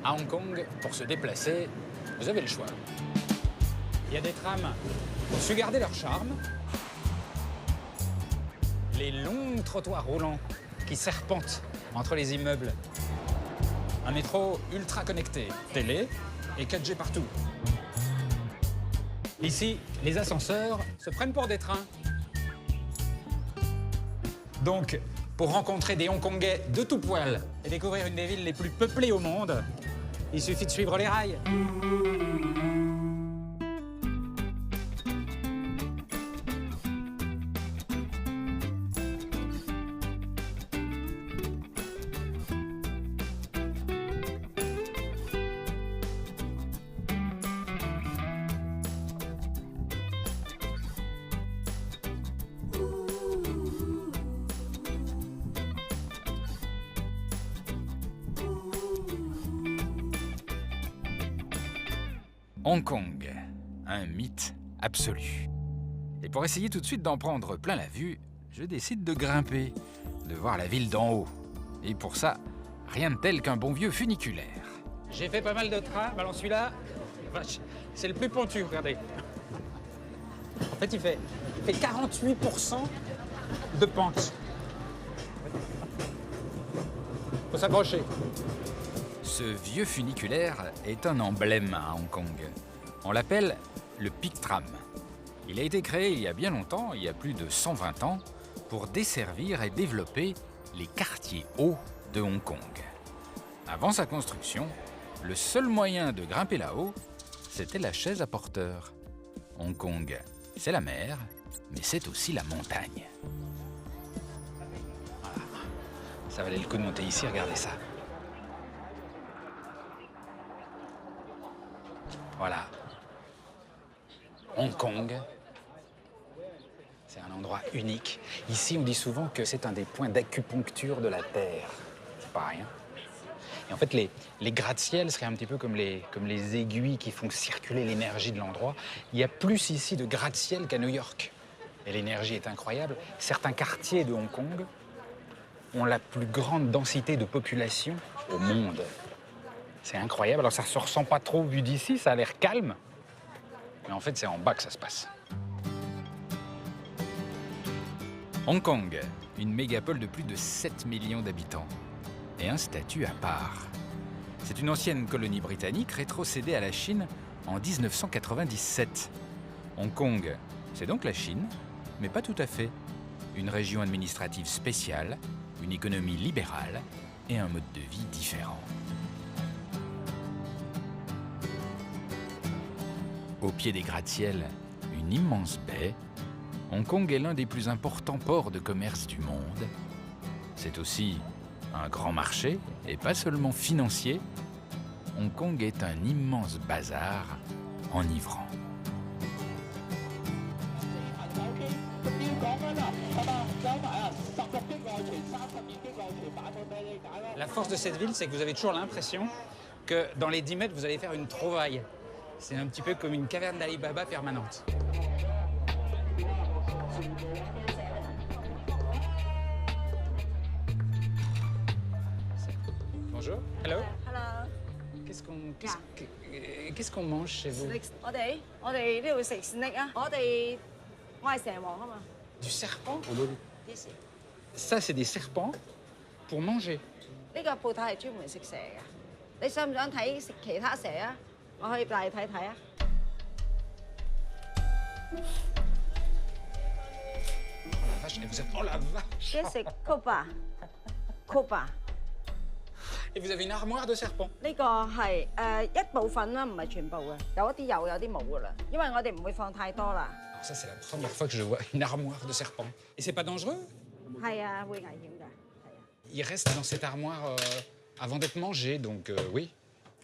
À Hong Kong, pour se déplacer, vous avez le choix. Il y a des trams qui ont su garder leur charme. Les longs trottoirs roulants qui serpentent entre les immeubles. Un métro ultra connecté, télé et 4G partout. Ici, les ascenseurs se prennent pour des trains. Donc, pour rencontrer des Hongkongais de tout poil et découvrir une des villes les plus peuplées au monde, il suffit de suivre les rails. Hong Kong, un mythe absolu. Et pour essayer tout de suite d'en prendre plein la vue, je décide de grimper, de voir la ville d'en haut. Et pour ça, rien de tel qu'un bon vieux funiculaire. J'ai fait pas mal de trains, alors celui-là, c'est le plus pentu, regardez. En fait, il fait 48% de pente. Faut s'accrocher. Ce vieux funiculaire est un emblème à Hong Kong. On l'appelle le Pic Tram. Il a été créé il y a bien longtemps, il y a plus de 120 ans, pour desservir et développer les quartiers hauts de Hong Kong. Avant sa construction, le seul moyen de grimper là-haut, c'était la chaise à porteur. Hong Kong, c'est la mer, mais c'est aussi la montagne. Voilà. Ça valait le coup de monter ici, regardez ça. Voilà. Hong Kong, c'est un endroit unique. Ici, on dit souvent que c'est un des points d'acupuncture de la Terre. C'est pas rien. Et en fait, les gratte-ciel seraient un petit peu comme les aiguilles qui font circuler l'énergie de l'endroit. Il y a plus ici de gratte-ciel qu'à New York. Et l'énergie est incroyable. Certains quartiers de Hong Kong ont la plus grande densité de population au monde. C'est incroyable. Alors ça ne se ressent pas trop vu d'ici, ça a l'air calme. Mais en fait, c'est en bas que ça se passe. Hong Kong, une mégapole de plus de 7 millions d'habitants. Et un statut à part. C'est une ancienne colonie britannique rétrocédée à la Chine en 1997. Hong Kong, c'est donc la Chine, mais pas tout à fait. Une région administrative spéciale, une économie libérale et un mode de vie différent. Au pied des gratte-ciel, une immense baie, Hong Kong est l'un des plus importants ports de commerce du monde. C'est aussi un grand marché, et pas seulement financier. Hong Kong est un immense bazar enivrant. La force de cette ville, c'est que vous avez toujours l'impression que dans les 10 mètres, vous allez faire une trouvaille. C'est un petit peu comme une caverne d'Ali Baba permanente. Bonjour. Hello. Hello. Qu'est-ce qu'on mange chez vous? 我哋呢度食 snake 啊！我係蛇王啊嘛。 Du serpent? Ça, c'est des serpents pour manger. 呢個鋪頭係專門食蛇嘅。你想唔想睇食其他蛇啊？我可以帶你睇睇啊。Vache, et vous êtes... Oh la vache! 一食 Cobra。 Et vous avez une armoire de serpents? 呢個係一部分啦，唔係全部嘅。有一啲有，有啲冇噶啦。因為我哋唔會放太多啦。 Alors ça, c'est la première fois que je vois une armoire de serpents. Et c'est pas dangereux? 係啊，會危險㗎。係啊。Il reste dans cette armoire avant d'être mangé, donc oui.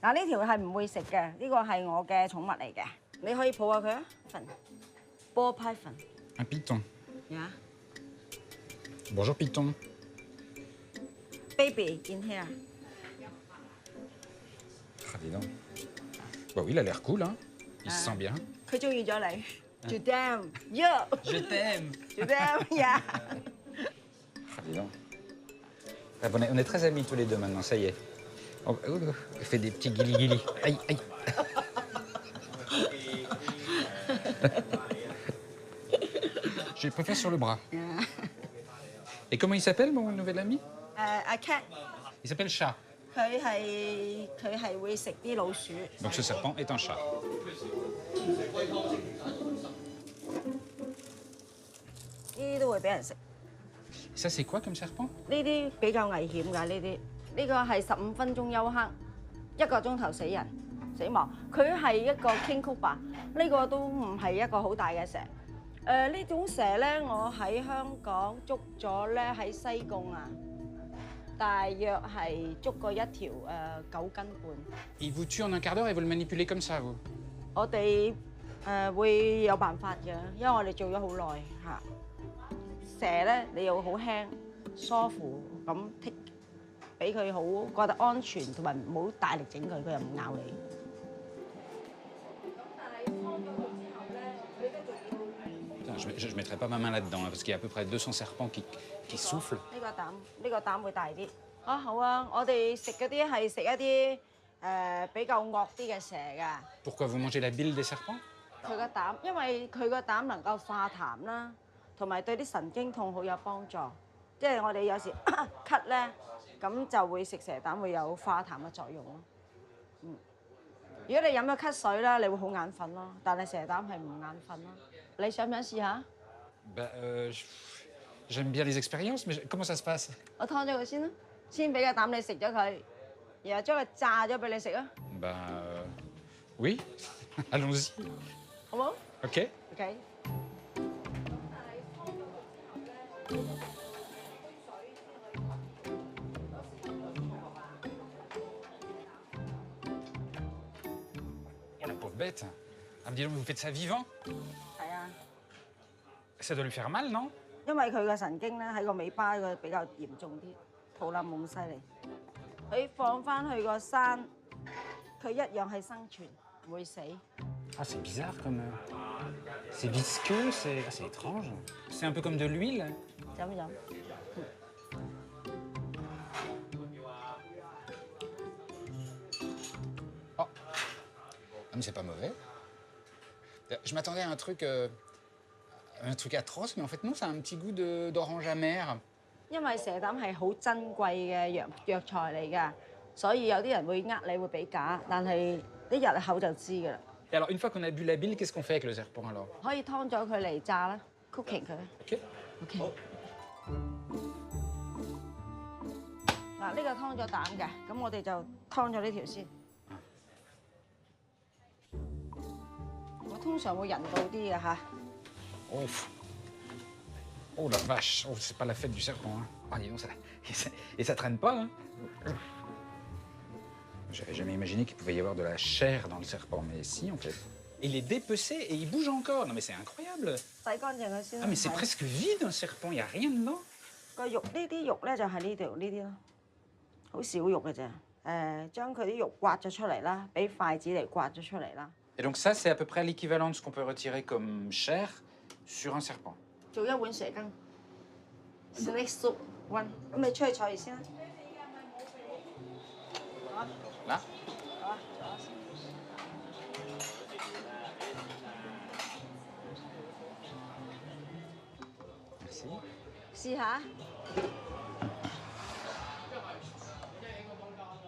嗱，呢條係唔會食嘅，呢個係我嘅寵物嚟嘅。你可以抱下佢啊，份波批份。Un python. Yeah. Bonjour python. Baby in here. Ah, dis donc. Bah oui, il a l'air cool, hein. Il se sent bien. 佢中意咗你。Je t'aime. Yo. Je t'aime. Je t'aime. Yeah. Ah, dis donc. Ah, on est très amis tous les deux maintenant, ça y est. Oh, oh, elle fait des petits guili-guili. Aïe, aïe. Je préfère sur le bras. Et comment il s'appelle, mon nouvel ami? 阿 cat， Il s'appelle Chat. 佢係會食啲老鼠。 Donc ce serpent est un chat. 呢啲都會俾人食。 Ça, c'est quoi comme serpent? 呢啲比較危險㗎，呢個係15分鐘休克，1個鐘頭死亡。佢係一個 king cobra， 呢個都唔係一個好大嘅蛇。呢種蛇咧，我喺香港捉咗咧喺西貢啊，大約係捉過一條9斤半。 Il vous tue en un quart d'heure et vous le manipulez comme ça, vous? 我哋會有辦法嘅，因為我哋做咗好耐嚇。蛇咧，你要好輕疏乎咁剔，俾佢好覺得安全，同埋唔好大力整佢，佢又唔咬你。Je ne mettrai pas ma main là-dedans, hein, parce qu'il y a à peu près 200 serpents qui soufflent. 呢個膽會大啲。啊好啊，我哋食嗰啲係食一啲比較惡啲嘅蛇㗎。 Pourquoi vous mangez la bile des serpents? 佢個膽，因為佢個膽能夠化痰啦，同埋對啲神經痛好有幫助。即係我哋有時咳咧，咁就會食蛇膽會有化痰嘅作用咯。如果你飲咗咳水啦，你會好眼瞓咯，但係蛇膽係唔眼瞓咯。你想唔想試下？ Bah, j'aime bien les expériences, mais comment ça se passe? 我劏咗佢先啦，先俾個膽你食咗佢，然後將佢炸咗俾你食啊， Bah, oui, allons-y. 好冇 OK. ？OK。Oh, la pauvre bête. Ah, me dis donc, vous faites ça vivant? 係啊， Ça doit lui faire mal, non? 因為佢個神經咧喺個尾巴個比較嚴重啲，肚腩冇咁犀利。佢放翻去個山，佢一樣係生存，唔會死。 Ah, c'est bizarre comme... C'est visqueux, c'est étrange. C'est un peu comme de l'huile. 飲一飲。Oh. Ah, mais c'est pas mauvais. Je m'attendais à un truc atroce, mais en fait non, ça a un petit goût d'orange amère. 因為蛇膽係好珍貴嘅藥材嚟㗎，所以有啲人會呃你會俾假，但係一入口就知㗎啦。 Et alors, une fois qu'on a bu la bile, qu'est-ce qu'on fait avec le serpent alors? 可以劏咗佢嚟炸啦，cooking 佢。 OK. OK。嗱，呢個劏咗膽嘅，咁我哋就劏咗呢條先。我通常會人道啲嘅嚇。 Oh. Oh la vache, oh, c'est pas la fête du serpent. Hein. Ah, dis donc, et ça traîne pas. Hein. J'avais jamais imaginé qu'il pouvait y avoir de la chair dans le serpent, mais si en fait. Il est dépecé et il bouge encore. Non mais c'est incroyable. 洗乾淨佢先。 Ah mais c'est presque vide un serpent, il n'y a rien dedans. 個肉呢啲肉咧就係呢度呢啲咯，好少肉嘅啫。將佢啲肉刮咗出嚟啦，俾筷子嚟刮咗出嚟啦。 Et donc ça, c'est à peu près l'équivalent de ce qu'on peut retirer comme chair sur un serpent. 做一碗蛇羹 ，snake soup one。咁你出去坐住先啦。 Là? 好啊。Merci. 試下。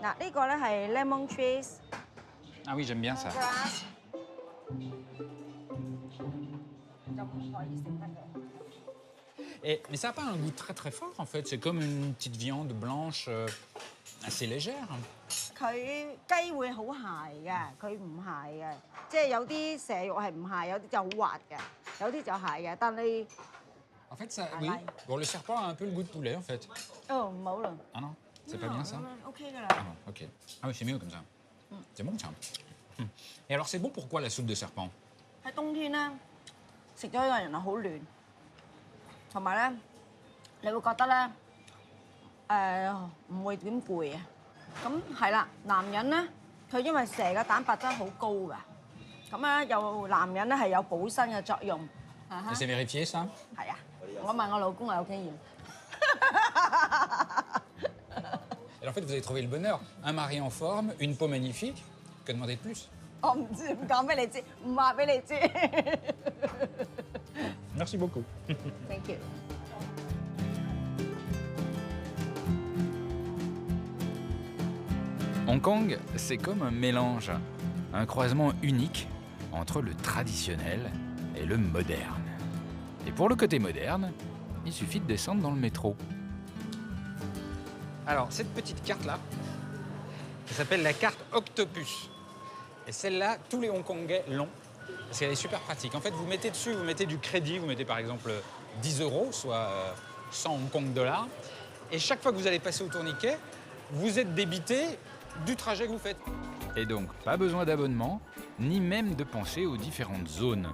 嗱，呢個咧係 lemon trees Ah oui, j'aime bien ça. grass，就唔可以食得嘅。 Mais ça n'a pas un goût très très fort en fait. C'est comme une petite viande blanche assez légère. 佢雞會好鞋嘅，佢唔鞋嘅，即係有啲蛇肉係唔鞋，有啲就好滑嘅，有啲就鞋嘅。但係 En fait, ça, oui. Bon, le serpent a un peu le goût de poulet en fait. 哦唔好啦。 Ah non, c'est pas bien ça? OK 噶啦。 Ah non, ok. Ah oui, c'est mieux comme ça. C'est bon ça. Et alors, c'est bon pourquoi la soupe de serpent? 喺冬天咧，食咗呢個人係好暖，同埋咧，你會覺得咧唔會點攰啊。咁係啦，男人咧，佢因為蛇嘅蛋白質好高㗎，咁咧有男人咧係有補身嘅作用。 C'est vérifié ça? 係啊，我問我老公有經驗。Alors en fait, vous avez trouvé le bonheur. Un mari en forme, une peau magnifique. Que demander de plus? 我唔知，唔講俾你知，唔話俾你知。Merci beaucoup. Thank you。 Hong Kong, c'est comme un mélange, un croisement unique entre le traditionnel et le moderne. Et pour le côté moderne, il suffit de descendre dans le métro. Alors, cette petite carte-là, ça s'appelle la carte Octopus. Et celle-là, tous les Hongkongais l'ont, parce qu'elle est super pratique. En fait, vous mettez dessus, vous mettez du crédit, vous mettez par exemple 10 €, soit 100 Hong Kong dollars. Et chaque fois que vous allez passer au tourniquet, vous êtes débité du trajet que vous faites. Et donc, pas besoin d'abonnement, ni même de penser aux différentes zones.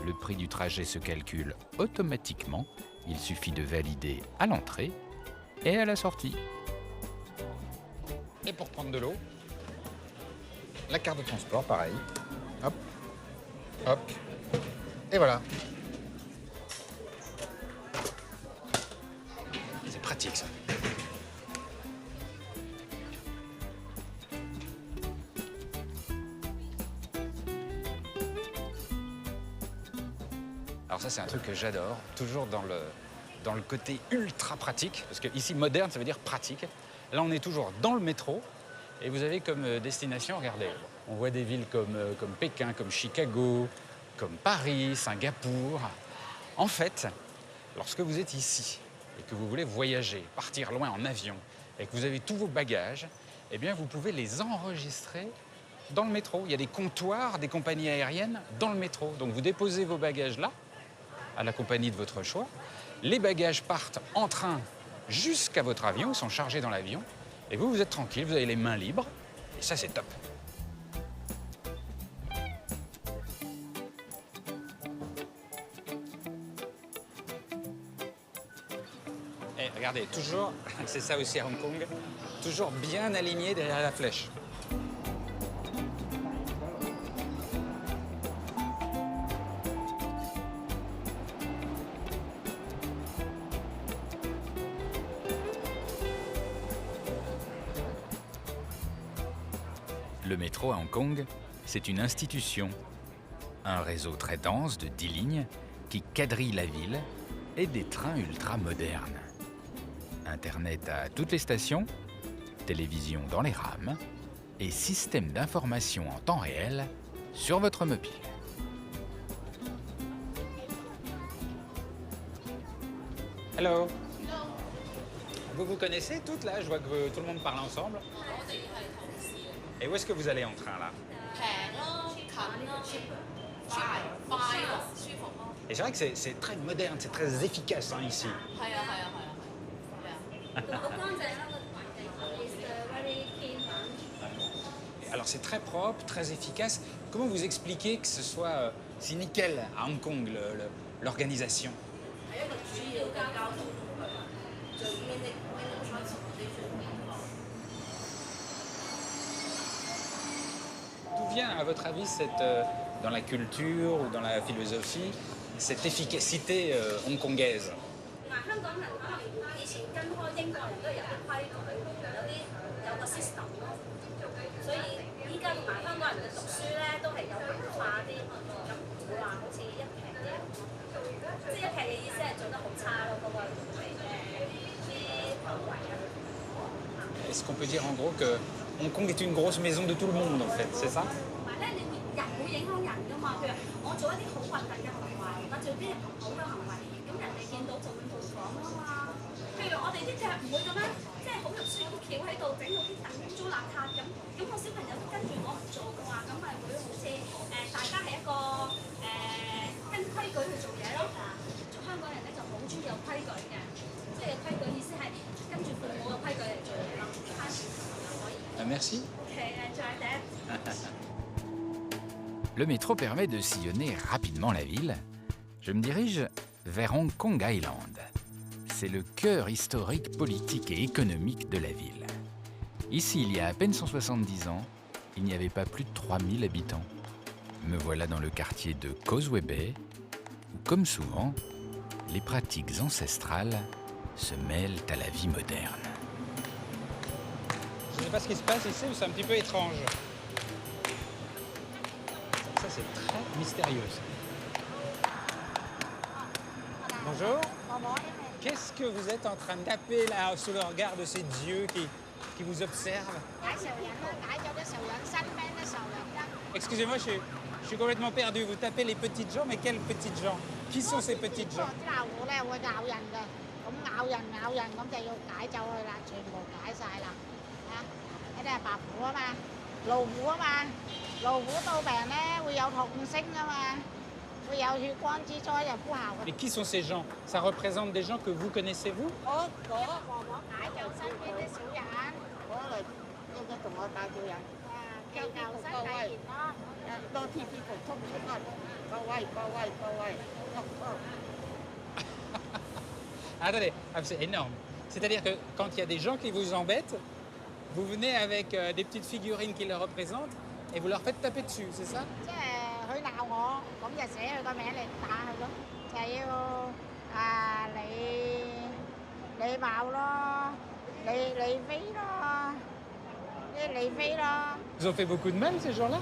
Le prix du trajet se calcule automatiquement. Il suffit de valider à l'entrée et à la sortie. Et pour prendre de l'eau, la carte de transport, pareil. Hop, hop, et voilà. C'est pratique, ça. Alors ça, c'est un truc que j'adore, toujours dans le côté ultra pratique, parce que ici, moderne, ça veut dire pratique. Là, on est toujours dans le métro, et vous avez comme destination, regardez, on voit des villes comme Pékin, comme Chicago, comme Paris, Singapour. En fait, lorsque vous êtes ici, et que vous voulez voyager, partir loin en avion, et que vous avez tous vos bagages, eh bien, vous pouvez les enregistrer dans le métro. Il y a des comptoirs des compagnies aériennes dans le métro. Donc, vous déposez vos bagages là, à la compagnie de votre choix. Les bagages partent en train jusqu'à votre avion, ils sont chargés dans l'avion. Et vous, vous êtes tranquille, vous avez les mains libres. Et ça, c'est top. Et regardez, toujours, c'est ça aussi à Hong Kong, toujours bien aligné derrière la flèche. Le métro à Hong Kong, c'est une institution. Un réseau très dense de 10 lignes qui quadrille la ville et des trains ultra modernes. Internet à toutes les stations, télévision dans les rames et système d'information en temps réel sur votre mobile. Hello. Vous vous connaissez toutes là? Je vois que tout le monde parle ensemble. Et où est-ce que vous allez en train là? Et c'est vrai que c'est très moderne, c'est très efficace hein, ici. Alors c'est très propre, très efficace. Comment vous expliquez que ce soit si nickel à Hong Kong, l'organisation? D'où vient, à votre avis, dans la culture ou dans la philosophie, cette efficacité hongkongaise? Est-ce qu'on peut dire en gros que Hong Kong est une grosse maison de tout le monde en fait, c'est ça? Merci. Le métro permet de sillonner rapidement la ville. Je me dirige vers Hong Kong Island. C'est le cœur historique, politique et économique de la ville. Ici, il y a à peine 170 ans, il n'y avait pas plus de 3000 habitants. Me voilà dans le quartier de Causeway Bay, où, comme souvent, les pratiques ancestrales se mêlent à la vie moderne. sais pas ce qui se passe ici, mais c'est un petit peu étrange. Ça, c'est très mystérieux. Bonjour. Qu'est-ce que vous êtes en train de taper là sous le regard de ces dieux qui vous observent? Excusez-moi, je suis complètement perdu. Vous tapez les petites gens, mais quelles petites gens? Qui sont ces petites gens? Mais qui sont ces gens? Ça représente des gens que vous connaissez, vous? Attendez, c'est énorme. C'est-à-dire que quand il y a des gens qui vous embêtent, vous venez avec des petites figurines qui les représentent et vous leur faites taper dessus, c'est ça? Ils ont fait beaucoup de mal, ces gens-là?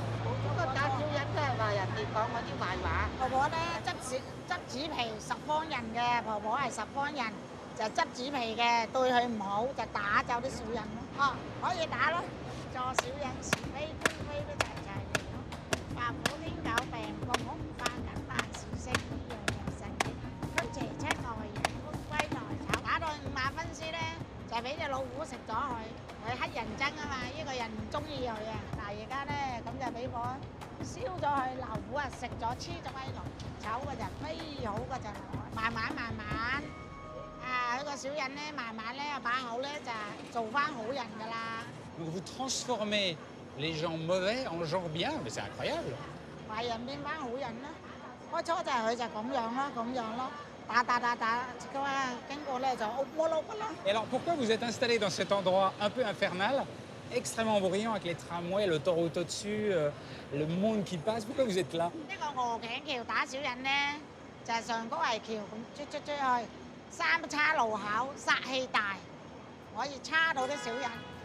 Donc vous transformez les gens mauvais en gens bien, mais c'est incroyable. Et alors pourquoi vous êtes installé dans cet endroit un peu infernal, extrêmement bruyant avec les tramways, l'autoroute au-dessus, le monde qui passe? Pourquoi vous êtes là?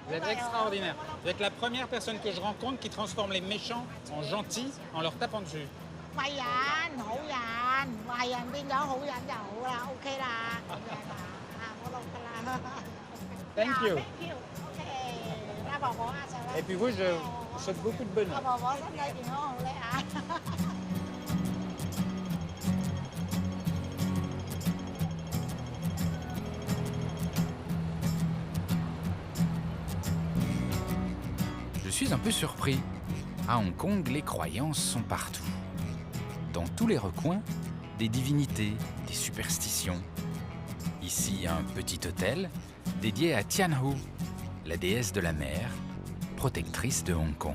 Vous êtes extraordinaire. Vous êtes la première personne que je rencontre qui transforme les méchants en gentils en leur tapant dessus. Thank you. Et puis vous, je vous souhaite beaucoup de bonheur. Je suis un peu surpris. À Hong Kong, les croyances sont partout. Dans tous les recoins, des divinités, des superstitions. Ici, un petit hôtel dédié à Tianhu, la déesse de la mer, protectrice de Hong Kong.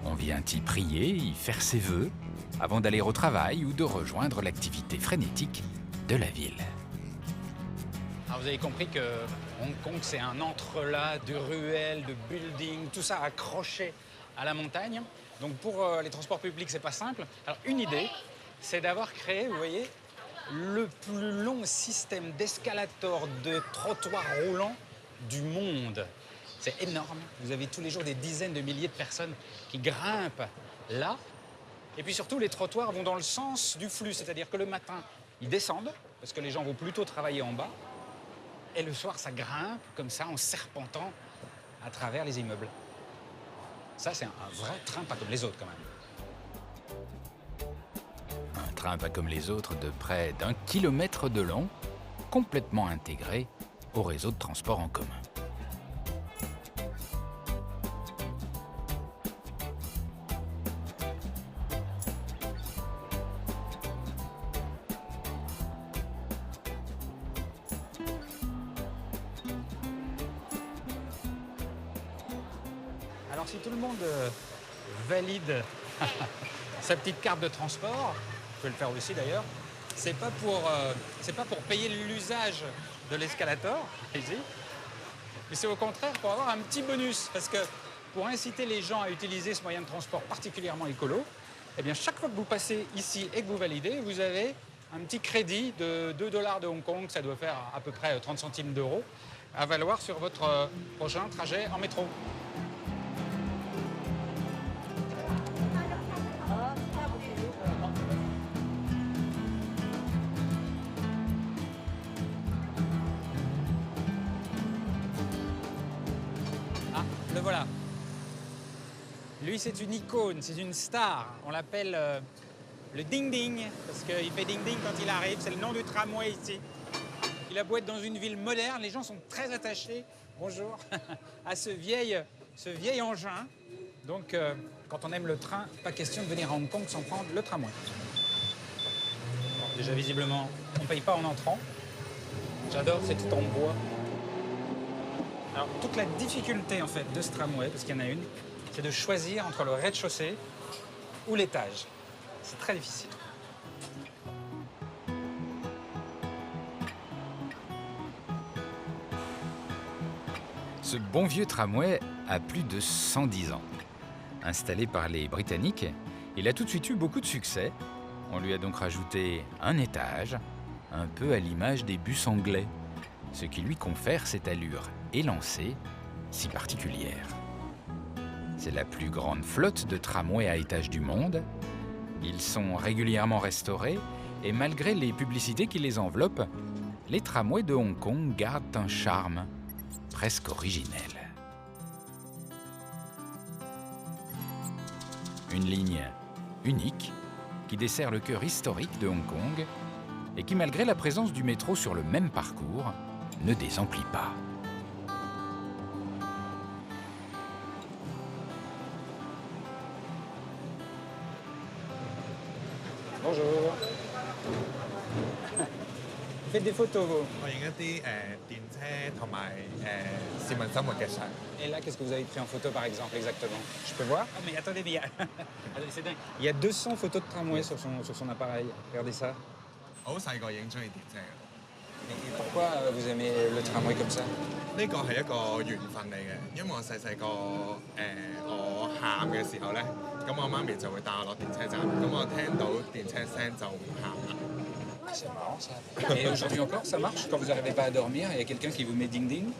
On vient y prier, y faire ses vœux, avant d'aller au travail ou de rejoindre l'activité frénétique de la ville. Alors vous avez compris que Hong Kong, c'est un entrelac de ruelles, de buildings, tout ça accroché à la montagne. Donc pour les transports publics, c'est pas simple. Alors une idée, c'est d'avoir créé, vous voyez, le plus long système d'escalators, de trottoirs roulants du monde. C'est énorme. Vous avez tous les jours des dizaines de milliers de personnes qui grimpent là. Et puis surtout, les trottoirs vont dans le sens du flux. C'est-à-dire que le matin, ils descendent, parce que les gens vont plutôt travailler en bas. Et le soir, ça grimpe comme ça, en serpentant à travers les immeubles. Ça, c'est un vrai train pas comme les autres, quand même. Un train pas comme les autres de près d'1 kilomètre de long, complètement intégré au réseau de transport en commun. Alors si tout le monde valide sa petite carte de transport, je peux le faire aussi d'ailleurs, c'est pas pour payer l'usage de l'escalator, ici, mais c'est au contraire pour avoir un petit bonus. Parce que pour inciter les gens à utiliser ce moyen de transport particulièrement écolo, eh bien chaque fois que vous passez ici et que vous validez, vous avez un petit crédit de 2 $ de Hong Kong, ça doit faire à peu près 30 centimes d'euros, à valoir sur votre prochain trajet en métro. Ah, le voilà. Lui, c'est une icône, c'est une star. On l'appelle le Ding Ding, parce qu'il fait Ding Ding quand il arrive. C'est le nom du tramway ici. Il a beau être dans une ville moderne, les gens sont très attachés, bonjour, à ce vieil engin. Donc, quand on aime le train, pas question de venir à Hong Kong sans prendre le tramway. Bon, déjà, visiblement, on ne paye pas en entrant. J'adore, c'est tout en bois. Alors, toute la difficulté, en fait, de ce tramway, parce qu'il y en a une, c'est de choisir entre le rez-de-chaussée ou l'étage. C'est très difficile. Ce bon vieux tramway a plus de 110 ans. Installé par les Britanniques, il a tout de suite eu beaucoup de succès. On lui a donc rajouté un étage, un peu à l'image des bus anglais, ce qui lui confère cette allure élancée si particulière. C'est la plus grande flotte de tramways à étage du monde. Ils sont régulièrement restaurés et malgré les publicités qui les enveloppent, les tramways de Hong Kong gardent un charme presque originel. Une ligne unique qui dessert le cœur historique de Hong Kong et qui, malgré la présence du métro sur le même parcours, ne désemplit pas. Bonjour. Vous faites des photos, vous? 我影一啲電車同埋市民生活嘅相。 Et là, qu'est-ce que vous avez pris en photo, par exemple, exactement? Je peux voir? Oh, mais attendez, mais il y a... Attendez, c'est dingue. Il y a 200 photos de tramway sur son appareil. Regardez ça. 我好細個已經中意電車嘅， Et pourquoi vous aimez le tramway comme ça? 呢個係一個緣分嚟嘅，因為我細個我喊嘅時候咧，咁我媽咪就會帶我落電車站，咁我聽到電車聲就唔喊啦。 C'est marrant, ça. Et aujourd'hui encore, ça marche? Quand vous n'arrivez pas à dormir, il y a quelqu'un qui vous met ding-ding?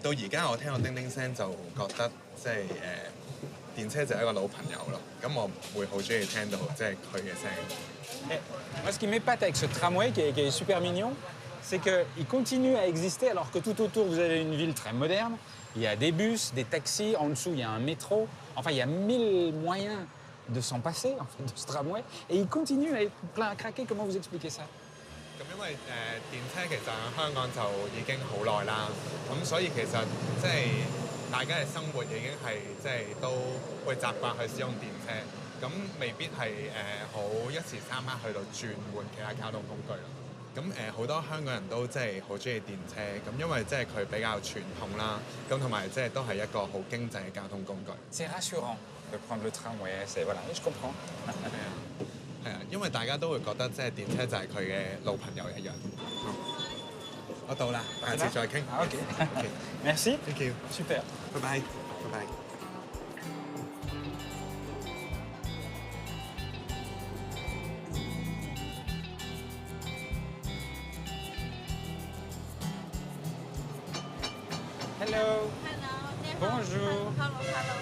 到而家我聽個叮叮聲就覺得即係電車就係一個老朋友咯，咁我會好中意聽到即係佢嘅聲。 Et moi, ce qui m'épate avec ce tramway, qui est super mignon, c'est qu'il continue à exister alors que tout autour, vous avez une ville très moderne. Il y a des bus, des taxis, en dessous, il y a un métro. Enfin, il y a 1000 moyens de s'en passer, en fait, de ce tramway. Et il continue à être plein à craquer. Comment vous expliquez ça? 咁因為電車其實喺香港就已經好耐啦，咁所以其實即係大家嘅生活已經係即係都會習慣去使用電車，咁未必係好一時三刻去到轉換其他交通工具咯。咁好多香港人都即係好中意電車，咁因為即係佢比較傳統啦，咁同埋即係都係一個好經濟嘅交通工具。C'est rassurant de prendre le tramway. Voilà, je comprends. 係啊，因為大家都會覺得即係電車就係佢嘅老朋友一樣。我到啦，下次再傾。Ah, OK. OK， Merci. thank you， Super. 拜拜，拜拜。 Hello. Bonjour. Hello。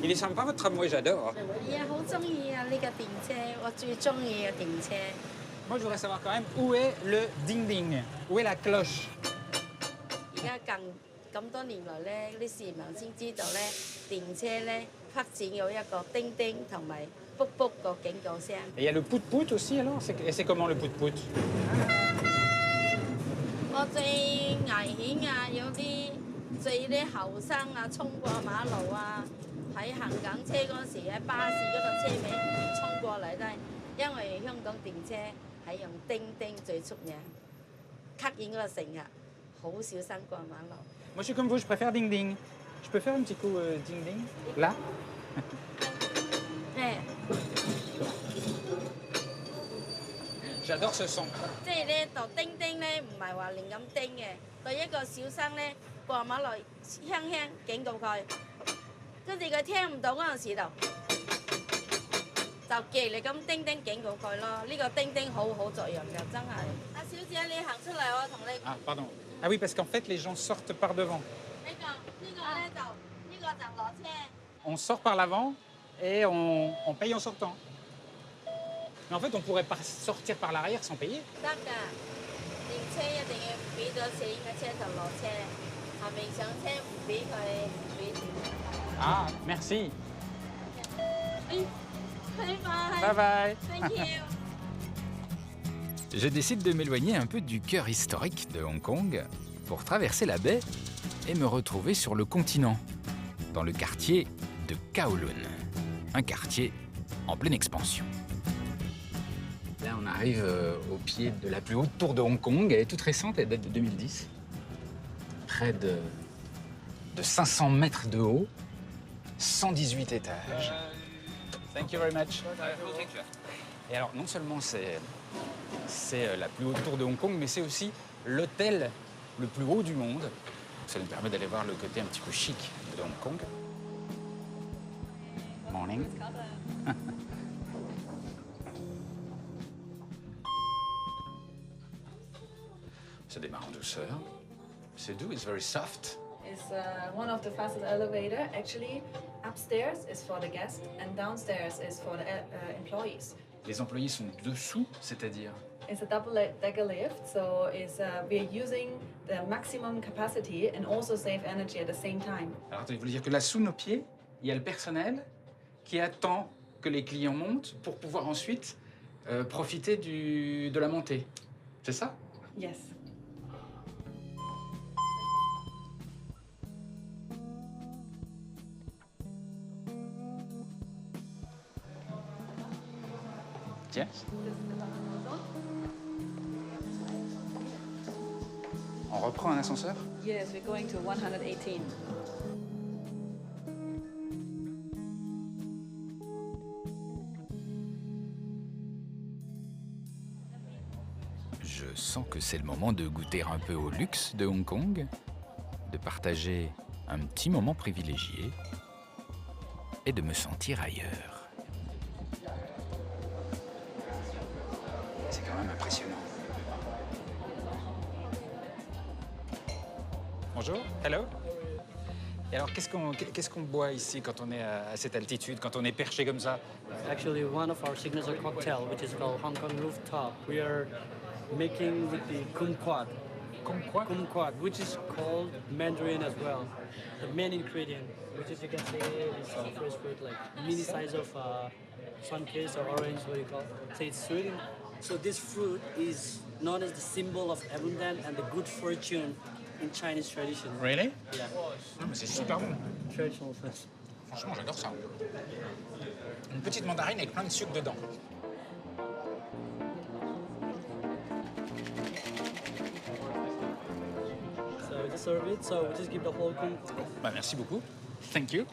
Il est sympa, votre tramway, j'adore. 係啊，好中意啊！呢個電車，我最中意嘅電車。 Moi, je voudrais savoir quand même où est le ding-ding, où est la cloche. 而家近咁多年來咧，啲市民先知道咧，電車咧發展有一個叮叮同埋卜卜個警告聲。 Et il y a le pout-pout aussi, alors? Et c'est comment le pout-pout? 我最危險啊！有啲後生啊，衝過馬路啊，喺行緊車嗰時喺巴士嗰個車尾衝過嚟都係，因為香港電車係用叮叮最出名，吸引嗰個乘客好小心過馬路。 Moi, je suis comme vous, je préfère ding-ding. Je peux faire un petit coup ding-ding? Là? 誒， J'adore ce son. 即係咧，度叮叮咧，唔係話亂咁叮嘅，對一個小生咧過馬路輕輕警告佢，跟住佢聽唔到嗰陣時就極力咁叮叮警告佢咯。呢個叮叮好作用嘅，真係。阿小姐，你行出嚟，我同你。Ah, pardon. Ah oui, parce qu'en fait, les gens sortent par devant. On sort par l'avant et on paye en sortant. Mais en fait, on pourrait pas sortir par l'arrière sans payer. 得㗎，電車一定要俾咗錢嘅車就落車，後面上車唔俾佢唔俾錢。 Ah, merci. 拜拜。 Bye bye. Thank you。 Je décide de m'éloigner un peu du cœur historique de Hong Kong pour traverser la baie et me retrouver sur le continent, dans le quartier de Kowloon, un quartier en pleine expansion. Là, on arrive au pied de la plus haute tour de Hong Kong. Elle est toute récente, elle date de 2010. Près de 500 mètres de haut, 118 étages. Thank you very much. Et alors, non seulement c'est la plus haute tour de Hong Kong, mais c'est aussi l'hôtel le plus haut du monde. Ça nous permet d'aller voir le côté un petit peu chic de Hong Kong. Morning. Ça démarre en douceur. C'est doux, it's very soft. It's one of the fastest elevator. Actually, upstairs is for the guests and downstairs is for the employees. Les employés sont dessous, c'est-à-dire? It's a double decker lift, so we're using the maximum capacity and also save energy at the same time. Alors attendez, vous voulez dire que là, sous nos pieds, il y a le personnel qui attend que les clients montent pour pouvoir ensuite profiter de la montée. C'est ça? Yes. Tiens. On reprend un ascenseur? Yes, we're going to 118. Je sens que c'est le moment de goûter un peu au luxe de Hong Kong, de partager un petit moment privilégié et de me sentir ailleurs. C'est quand même impressionnant. Bonjour, hello. Et alors, qu'est-ce qu'on boit ici quand on est à cette altitude, quand on est perché comme ça? Actually, one of our signature cocktail, which is called Hong Kong Rooftop, we are making with the kumquat. Kumquat? Kumquat, which is called Mandarin as well. The main ingredient, which is you can say is fresh fruit, like mini size of sunkist or orange, what you call it. So it's sweet. So this fruit is known as the symbol of abundance and the good fortune in Chinese tradition. Really? Yeah, Non, mais c'est super bon. traditional food. Franchement, j'adore ça. Une petite mandarine avec plein de sucre dedans. So we just serve it. So we just give the whole kumquat. Bah, merci beaucoup. Thank you.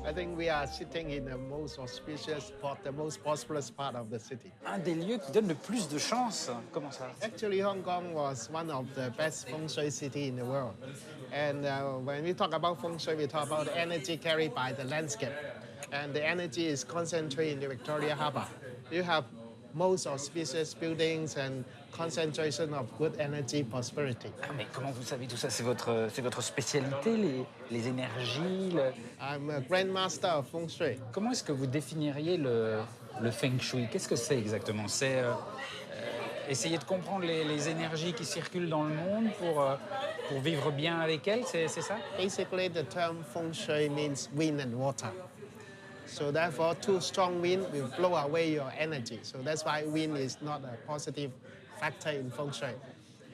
I think we are sitting in the most auspicious part, the most prosperous part of the city. Un des lieux qui donne le plus de chance. Comment ça? Actually, Hong Kong was one of the best feng shui city in the world. And when we talk about feng shui, we talk about the energy carried by the landscape. And the energy is concentrated in the Victoria Harbour. You have most auspicious buildings and concentration of good energy prosperity. Ah, mais comment vous savez tout ça? C'est votre spécialité, les énergies I'm a grandmaster of feng shui. Comment est-ce que vous définiriez le feng shui? Qu'est-ce que c'est exactement? C'est essayer de comprendre les énergies qui circulent dans le monde pour vivre bien avec elles, c'est ça? Basically, the term feng shui means wind and water. So therefore, too strong wind will blow away your energy. So that's why wind is not a positive factor in feng shui.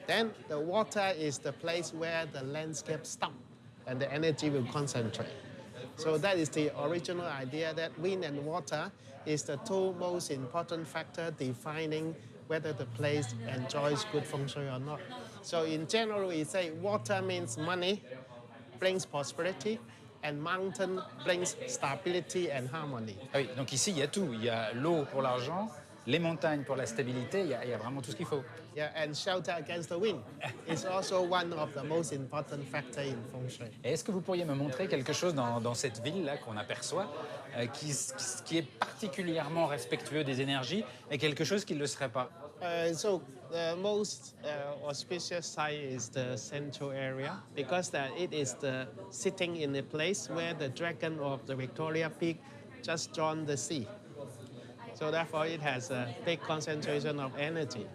Then the water is the place where the landscape stops and the energy will concentrate. So that is the original idea that wind and water is the two most important factors defining whether the place enjoys good feng shui or not. So in general, we say water means money, brings prosperity, and mountain brings stability and harmony. Ah oui, donc ici, il y a tout. Il y a l'eau pour l'argent, les montagnes pour la stabilité, il y a vraiment tout ce qu'il faut. Yeah, and shelter against the wind is also one of the most important factors in feng shui. Et est-ce que vous pourriez me montrer quelque chose dans cette ville-là qu'on aperçoit qui est particulièrement respectueux des énergies et quelque chose qui ne le serait pas? So the most auspicious site is the central area because it is the sitting in a place where the dragon of the Victoria Peak just joined the sea. So therefore it has a big concentration of energy.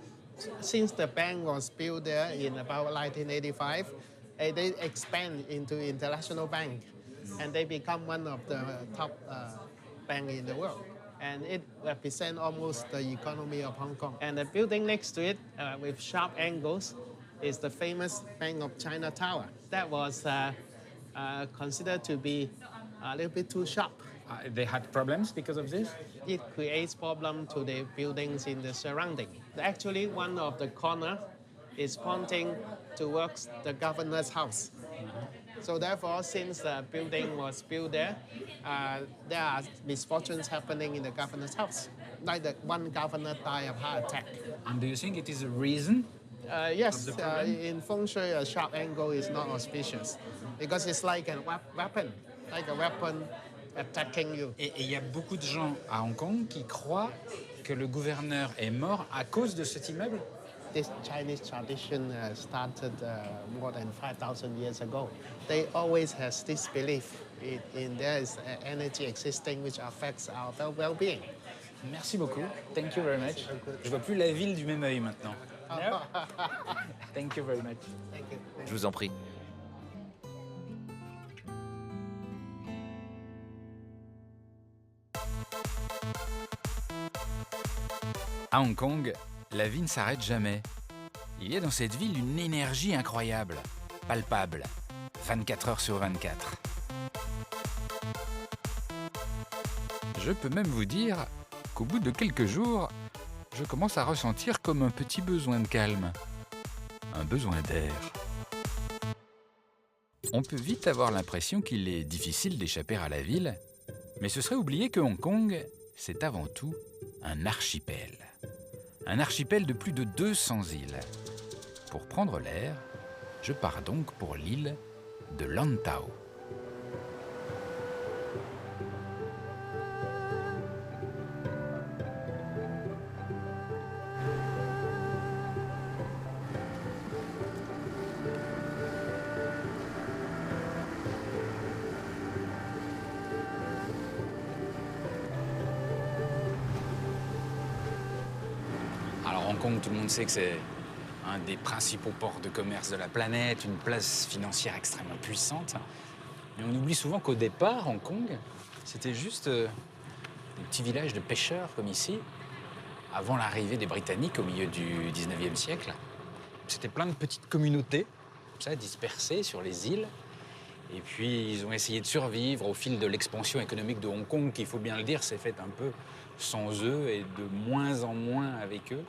Since the bank was built there in about 1985, they expand into international bank and they become one of the top bank in the world. And it represents almost the economy of Hong Kong. And the building next to it with sharp angles is the famous Bank of China Tower. That was considered to be a little bit too sharp. They had problems because of this? It creates problems to the buildings in the surrounding. Actually, one of the corner is pointing towards the governor's house. So therefore, since the building was built there are misfortunes happening in the governor's house. Like the one governor died of heart attack. And do you think it is a reason? Yes, in feng shui, a sharp angle is not auspicious because it's like a weapon attacking you. Et il y a beaucoup de gens à Hong Kong qui croient que le gouverneur est mort à cause de cet immeuble? This Chinese tradition started more than 5,000 years ago. They always has this belief in there is energy existing which affects our well-being. Merci beaucoup. Thank you very much. Je vois plus la ville du même œil maintenant. No? Thank you very much. Thank you. Je vous en prie. À Hong Kong, la vie ne s'arrête jamais. Il y a dans cette ville une énergie incroyable, palpable, 24 heures sur 24. Je peux même vous dire qu'au bout de quelques jours, je commence à ressentir comme un petit besoin de calme, un besoin d'air. On peut vite avoir l'impression qu'il est difficile d'échapper à la ville, mais ce serait oublier que Hong Kong, c'est avant tout un archipel. Un archipel de plus de 200 îles. Pour prendre l'air, je pars donc pour l'île de Lantau. Alors Hong Kong, tout le monde sait que c'est un des principaux ports de commerce de la planète, une place financière extrêmement puissante. Mais on oublie souvent qu'au départ, Hong Kong, c'était juste des petits villages de pêcheurs comme ici, avant l'arrivée des Britanniques au milieu du 19e siècle. C'était plein de petites communautés, comme ça, dispersées sur les îles. Et puis, ils ont essayé de survivre au fil de l'expansion économique de Hong Kong, qui, il faut bien le dire, s'est faite un peu sans eux et de moins en moins avec eux.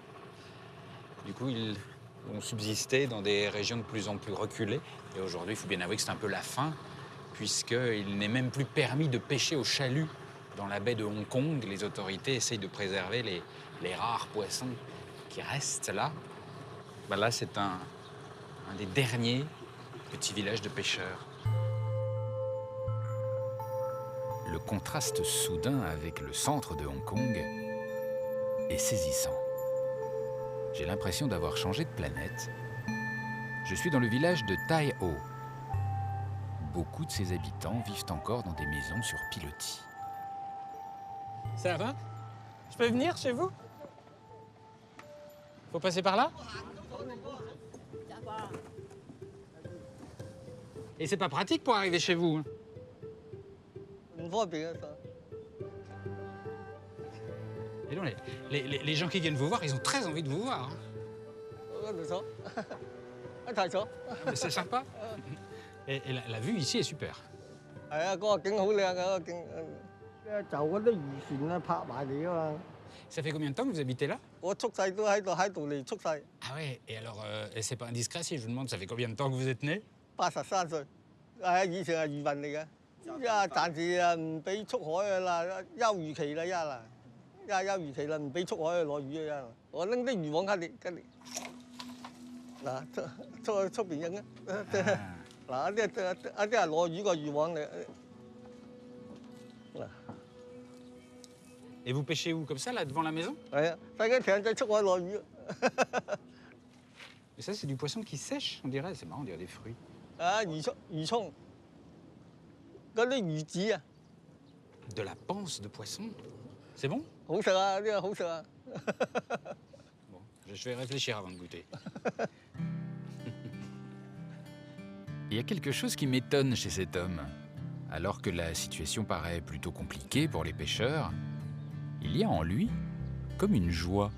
Du coup, ils ont subsisté dans des régions de plus en plus reculées. Et aujourd'hui, il faut bien avouer que c'est un peu la fin, puisqu'il n'est même plus permis de pêcher au chalut dans la baie de Hong Kong. Les autorités essayent de préserver les rares poissons qui restent là. Ben là, c'est un des derniers petits villages de pêcheurs. Le contraste soudain avec le centre de Hong Kong est saisissant. J'ai l'impression d'avoir changé de planète. Je suis dans le village de Tai Ho. Beaucoup de ses habitants vivent encore dans des maisons sur pilotis. Ça va? Je peux venir chez vous? Faut passer par là? Et c'est pas pratique pour arriver chez vous, hein? Et donc, les gens qui viennent vous voir, ils ont très envie de vous voir. Hein. Mais c'est sympa. Et la vue ici est super. Ça fait combien de temps que vous habitez là? Ah ouais, et alors, c'est pas indiscret si je vous demande, ça fait combien de temps que vous êtes né? 休漁期啦，唔俾出海去攞魚啊！我拎啲漁網吉你。嗱，出去出邊影啊！嗱，一啲係攞魚個漁網嚟。嗱。Et vous pêchez où, comme ça, là, devant la maison? 係啊，帶緊艇仔出海攞魚。Et ça, c'est du poisson qui sèche, on dirait. C'est marrant, on dirait des fruits. 啊，魚葱，嗰啲魚子啊。De la panse de poisson? C'est bon? 好食啊！呢個好食啊！ Bon, je vais réfléchir avant de goûter. Il y a quelque chose qui m'étonne chez cet homme. Alors que la situation paraît plutôt compliquée pour les pêcheurs, il y a en lui comme une joie.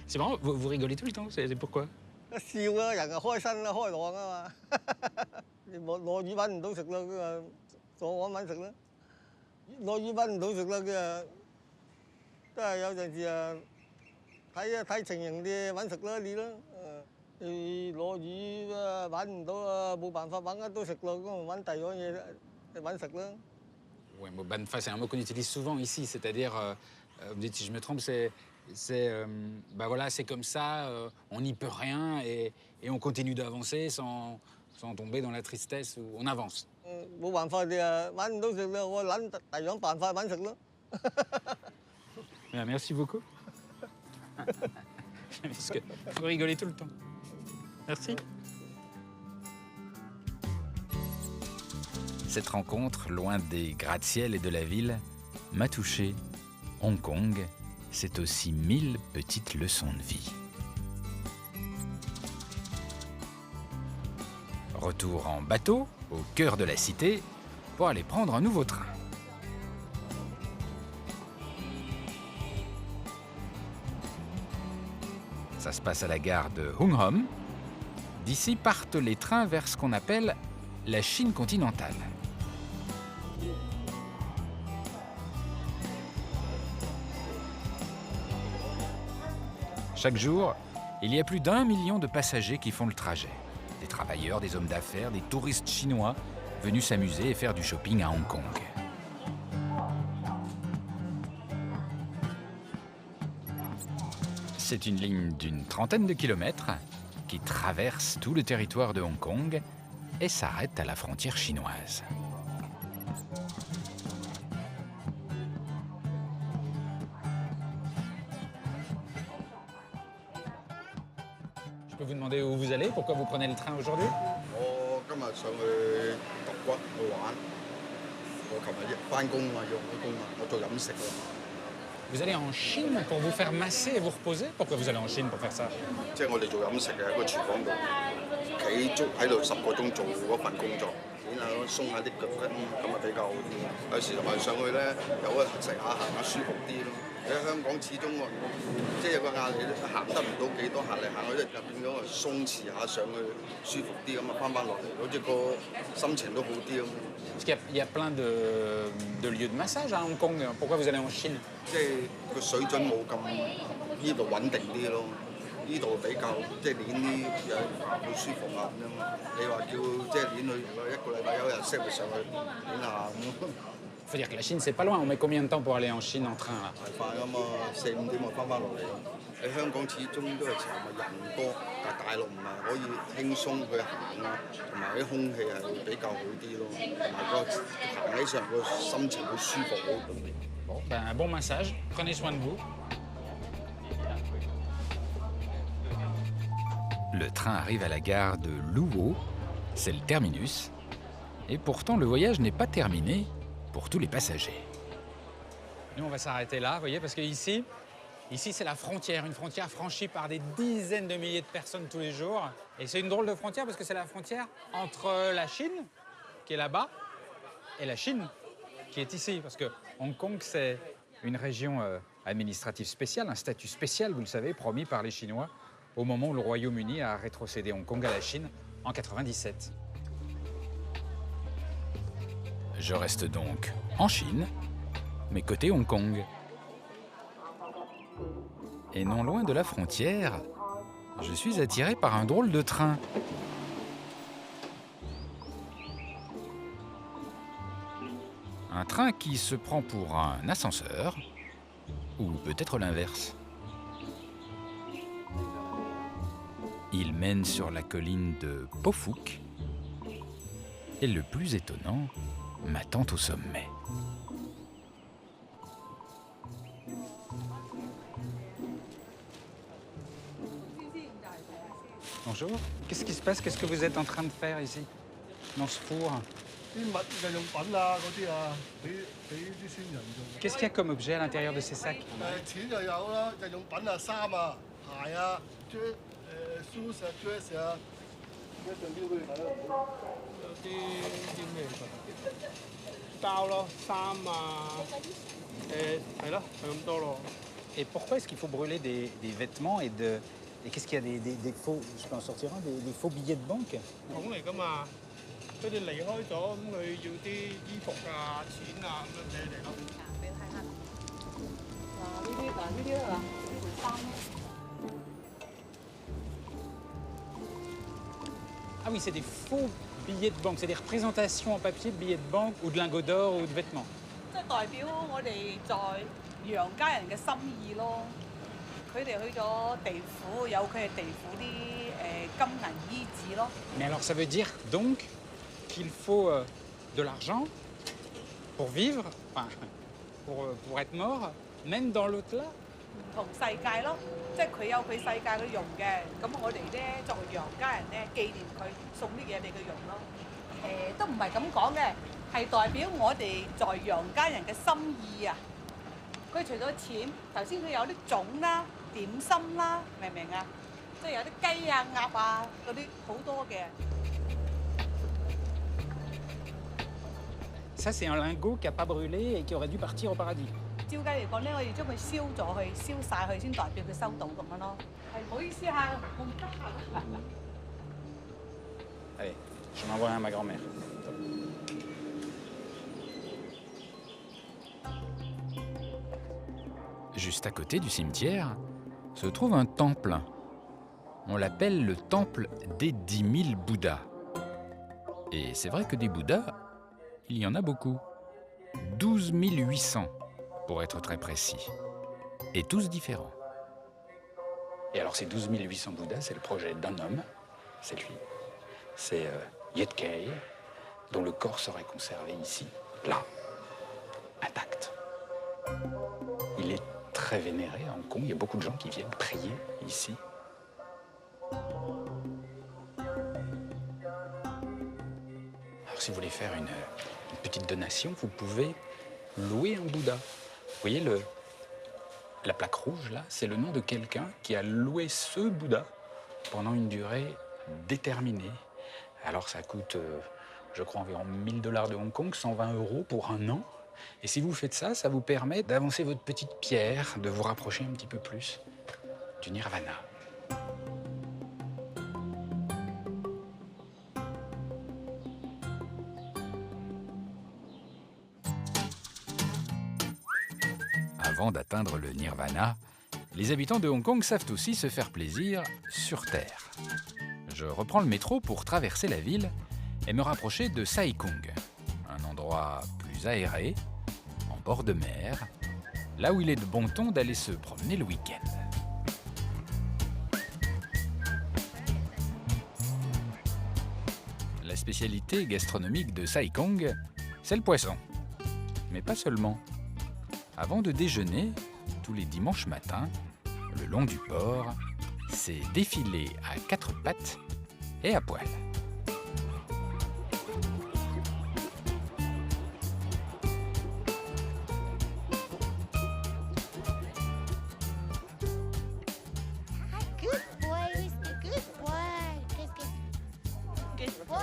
C'est marrant, vous rigolez tout le temps, c'est pourquoi? 笑啊，人啊開心啦，開朗啊嘛。你攞魚揾唔到食啦，佢話上岸揾食啦。攞魚揾唔到食啦，佢話都係有陣時啊睇情形啲揾食啦你啦。你攞魚啊揾唔到啊，冇辦法揾得到食咯，咁揾第二樣嘢揾食啦。Oui, Banfa, c'est un mot qu'on utilise souvent ici, c'est-à-dire, vous dites si je me trompe, bah voilà, c'est comme ça, on n'y peut rien et on continue d'avancer sans tomber dans la tristesse, ou on avance. 冇辦法，你啊揾唔到食啦，我諗第二樣辦法揾食咯。Merci beaucoup. Parce que vous rigolez tout le temps. Merci. Cette rencontre, loin des gratte-ciel et de la ville, m'a touché. Hong Kong, c'est aussi 1000 petites leçons de vie. Retour en bateau, au cœur de la cité, pour aller prendre un nouveau train. Ça se passe à la gare de Hung Hom. D'ici partent les trains vers ce qu'on appelle la Chine continentale. Chaque jour, il y a plus d'1 million de passagers qui font le trajet. Des travailleurs, des hommes d'affaires, des touristes chinois venus s'amuser et faire du shopping à Hong Kong. C'est une ligne d'une trentaine de kilomètres qui traverse tout le territoire de Hong Kong et s'arrête à la frontière chinoise. Je peux vous demander où vous allez? Pourquoi vous prenez le train aujourd'hui? 我今日上去揼骨去玩。我琴日翻工啊，要開工啊，我做飲食啊。Vous allez en Chine pour vous faire masser et vous reposer? Pourquoi vous allez en Chine pour faire ça? 即係我哋做飲食嘅喺個廚房度，企足喺度10個鐘做嗰份工作，然後鬆下啲腳筋，咁啊比較好啲。有時同埋上去咧，有個食下行下舒服啲咯。喺香港始終即係有個壓力咧，行得唔到幾多，行嚟行去咧就變咗鬆弛下上去舒服啲，咁啊翻落嚟，好似個心情都好啲咁。Parce qu'il y a plein de lieux de massage à Hong Kong. Pourquoi vous allez en Chine? 即係個水準冇咁呢度穩定啲咯，呢度比較即係練啲又好舒服啊咁樣。你話叫即係練去一個禮拜有日 set 上去練下咁。Il faut dire que la Chine, c'est pas loin. On met combien de temps pour aller en Chine en train là? 係快啊嘛，4、5點就翻落嚟咯。喺香港始終都係成日人多，但係大陸唔係可以輕鬆去行啊，同埋啲空氣係會比較好啲咯，同埋個行起上個心情會舒服好。Bon, ben, un bon massage. Prenez soin de vous. Le train arrive à la gare de Luo, c'est le terminus. Et pourtant, le voyage n'est pas terminé pour tous les passagers. Nous, on va s'arrêter là, vous voyez, parce que ici c'est la frontière, une frontière franchie par des dizaines de milliers de personnes tous les jours. Et c'est une drôle de frontière parce que c'est la frontière entre la Chine, qui est là-bas, et la Chine, qui est ici. Parce que Hong Kong, c'est une région administrative spéciale, un statut spécial, vous le savez, promis par les Chinois au moment où le Royaume-Uni a rétrocédé Hong Kong à la Chine en 97. Je reste donc en Chine, mais côté Hong Kong. Et non loin de la frontière, je suis attiré par un drôle de train. Un train qui se prend pour un ascenseur Ou peut-être l'inverse. Il mène sur la colline de Pofuk. Et le plus étonnant m'attend au sommet. Bonjour. Qu'est-ce qui se passe? Qu'est-ce que vous êtes en train de faire ici, dans ce four? Qu'est-ce qu'il y a comme objet à l'intérieur de ces sacs? Et pourquoi est-ce qu'il faut brûler des vêtements et qu'est-ce qu'il y a des faux, je peux en sortir un, des faux billets de banque? Ah oui, c'est des faux billets de banque, c'est des représentations en papier de billets de banque ou de lingots d'or ou de vêtements. Mais alors ça veut dire donc qu'il faut de l'argent pour vivre, enfin, pour être mort, même dans l'au-delà? Ça, c'est un lingot qui n'a pas brûlé et qui aurait dû partir au paradis. Allez, j'en envoie un à ma grand-mère. Juste à côté du cimetière se trouve un temple. On l'appelle le temple des 10 000 Bouddhas. Et c'est vrai que des Bouddhas, il y en a beaucoup. 12 800 pour être très précis. Et tous différents. Et alors ces 12 800 Bouddhas, c'est le projet d'un homme, c'est lui. C'est Yetkei, dont le corps serait conservé ici, là, intact. Il est très vénéré à Hong Kong, il y a beaucoup de gens qui viennent prier ici. Alors si vous voulez faire une petite donation, vous pouvez louer un Bouddha. Vous voyez la plaque rouge là, c'est le nom de quelqu'un qui a loué ce Bouddha pendant une durée déterminée. Alors ça coûte, je crois, environ 1 000 $ de Hong Kong, 120 € pour un an. Et si vous faites ça, ça vous permet d'avancer votre petite pierre, de vous rapprocher un petit peu plus du nirvana. Avant d'atteindre le nirvana, les habitants de Hong Kong savent aussi se faire plaisir sur Terre. Je reprends le métro pour traverser la ville et me rapprocher de Sai Kung, un endroit plus aéré, en bord de mer, là où il est de bon ton d'aller se promener le week-end. La spécialité gastronomique de Sai Kung, c'est le poisson. Mais pas seulement. Avant de déjeuner, tous les dimanches matins, le long du port, c'est défilé à 4 pattes et à poil. Good boy, good boy, good boy.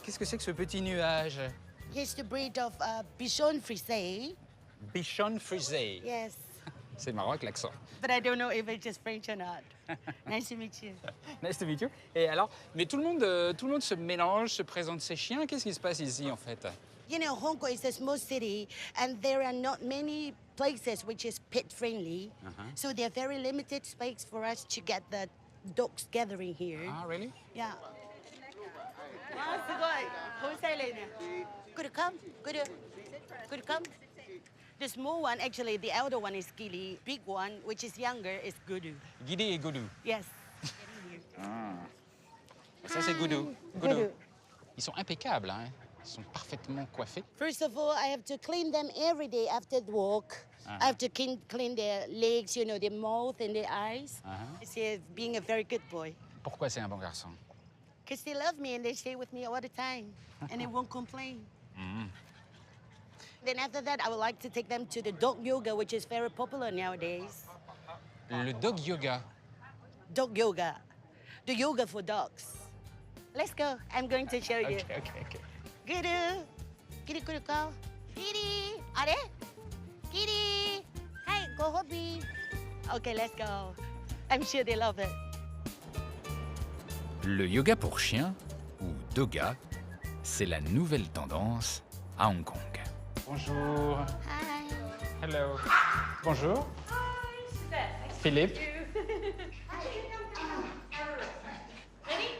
Qu'est-ce que c'est que ce petit nuage? Here's the breed of Bichon frisé. Bichon frisé. Yes, C'est marrant avec l'accent. but I don't know if it's just French or not. Nice to meet you. Nice to meet you. Et alors, mais tout le monde se mélange, se présente ses chiens. Qu'est-ce qui se passe ici en fait? You know, Hong Kong is a small city, and there are not many places which is pet-friendly. So there are very limited space for us to get the dogs gathering here. Ah, really? Yeah. 哇，すごい，好犀利呢！ Could you come? Could you come? The small one, actually, the elder one is Gili. Big one, which is younger, is Gudu. Gili et Goudou. Yes. Ah. Ça, c'est Goudou. Goudou. Ils sont impeccables, hein. Ils sont parfaitement coiffés. First of all, I have to clean them every day after the walk. I have to clean their legs, you know, their mouth and their eyes. It's being a very good boy. Pourquoi c'est un bon garçon? Because they love me and they stay with me all the time. And they won't complain. Then after that, I would like to take them to the dog yoga, which is very popular nowadays. Le dog yoga. Dog yoga. The yoga for dogs. Let's go. I'm going to show you. Okay. Gudu. Gudu, Gudu, go. Kitty. Are they? Kitty. Hey, go hobby. Okay, let's go. I'm sure they love it. Le yoga pour chiens, ou doga, c'est la nouvelle tendance à Hong Kong. Bonjour. Hi. Hello. Bonjour. Philippe. Ready?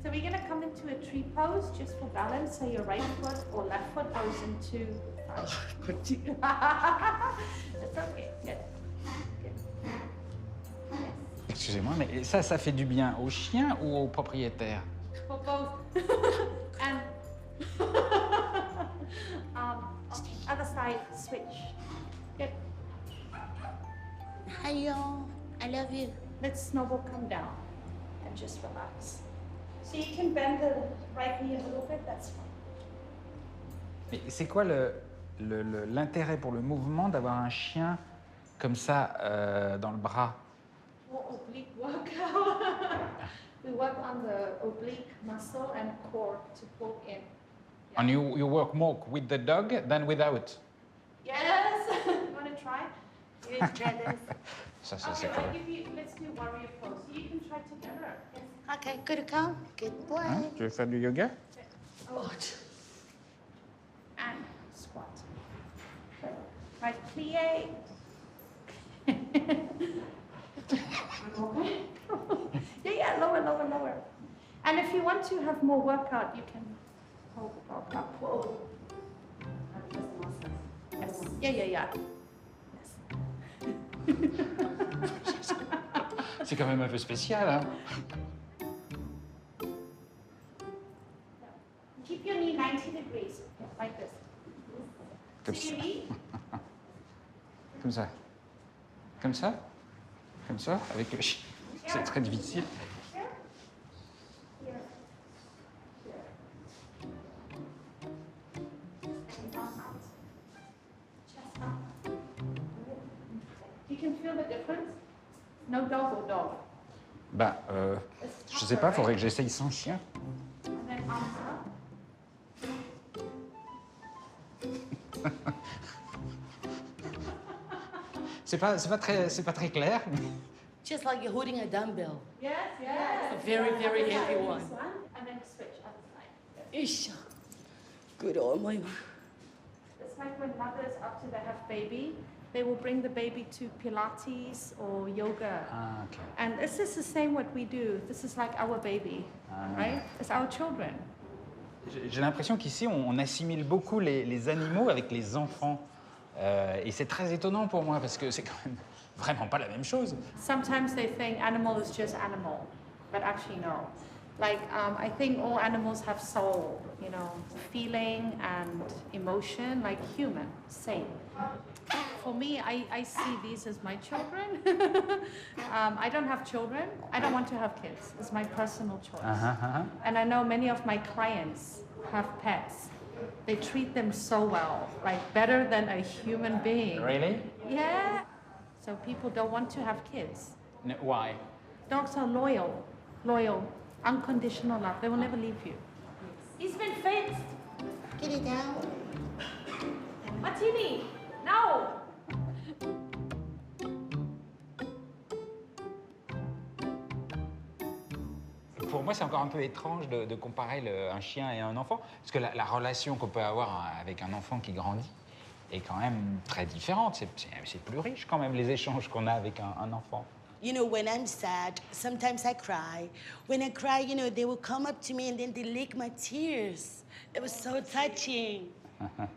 So we're going to come into a tree pose just for balance. So your right foot or left foot goes into... It's okay. Good. Excusez-moi, mais ça fait du bien aux chiens ou aux propriétaires? For both. And other side, switch. Good. Hi, y'all. I love you. Let snowball come down and just relax. So you can bend the right knee a little bit, that's fine. Mais c'est quoi l'intérêt pour le mouvement d'avoir un chien comme ça dans le bras? More oblique workout. We work on the oblique muscle and core to pull in. And you work more with the dog than without? Yes! You want to try? You're jealous. Ça, Okay, c'est cool. let's do warrior pose. You can try together. Yes. Okay, good come. Good boy. Hein? Tu veux faire du yoga? And squat. Right, plie. Yeah, lower. And if you want to have more workout, you can hold the dog up. Whoa. Yes. Yeah. Yes. C'est quand même un peu spécial, hein? Keep your knee 90 degrees, like this. Comme So ça. you knee, Comme ça, avec le chien. C'est très difficile. here, here, here. And arm out. Chest up. You can feel the difference? No dog or dog. Ben, je sais pas, faudrait que j'essaye sans chien. And then arms up. C'est pas très clair. Just like you're holding a dumbbell. Yes. A very, very heavy one. This one, and then switch other side. Ish. Good old boy. It's like when mothers, after they have baby, they will bring the baby to Pilates or yoga. Ah, ok. And this is the same what we do. This is like our baby, right? It's our children. J'ai l'impression qu'ici, on assimile beaucoup les animaux avec les enfants. Et c'est très étonnant pour moi parce que c'est quand même vraiment pas la même chose. Sometimes they think animal is just animal, but actually no. Like, I think all animals have soul, you know, feeling and emotion, like human, same. For me, I see these as my children. I don't have children. I don't want to have kids. It's my personal choice. And I know many of my clients have pets. They treat them so well, like better than a human being. Really? Yeah. So people don't want to have kids. No, why? Dogs are loyal, unconditional love. They will never leave you. He's been fenced. Get it down. Martini, no. Pour moi, c'est encore un peu étrange de comparer un chien et un enfant, parce que la relation qu'on peut avoir avec un enfant qui grandit est quand même très différente. C'est plus riche quand même, les échanges qu'on a avec un enfant. You know, when I'm sad, sometimes I cry. When I cry, you know, they will come up to me and then they lick my tears. It was so touching.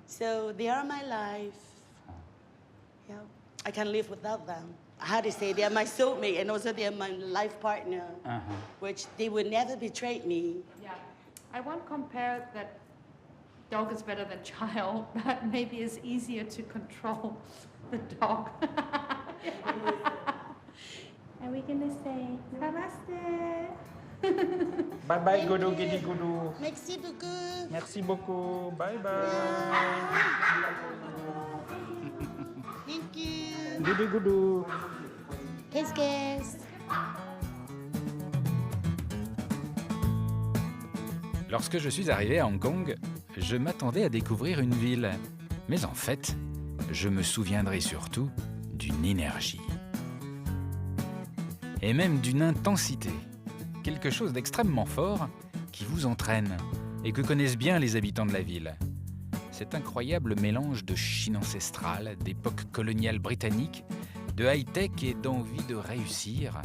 So they are my life. Yeah, I can't live without them. How to say, they are my soulmate and also they are my life partner, which they would never betray me. Yeah, I won't compare that dog is better than child, but maybe it's easier to control the dog. And we're gonna say namaste. Bye bye, Goudou, Guidi Goudou. Merci beaucoup. Merci beaucoup. Bye bye. Thank you. Goudou Goudou. Kiss, kiss. Lorsque je suis arrivé à Hong Kong, je m'attendais à découvrir une ville. Mais en fait, je me souviendrai surtout d'une énergie. Et même d'une intensité. Quelque chose d'extrêmement fort qui vous entraîne et que connaissent bien les habitants de la ville. Cet incroyable mélange de Chine ancestrale, d'époque coloniale britannique, de high-tech et d'envie de réussir,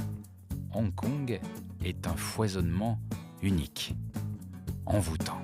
Hong Kong est un foisonnement unique, envoûtant.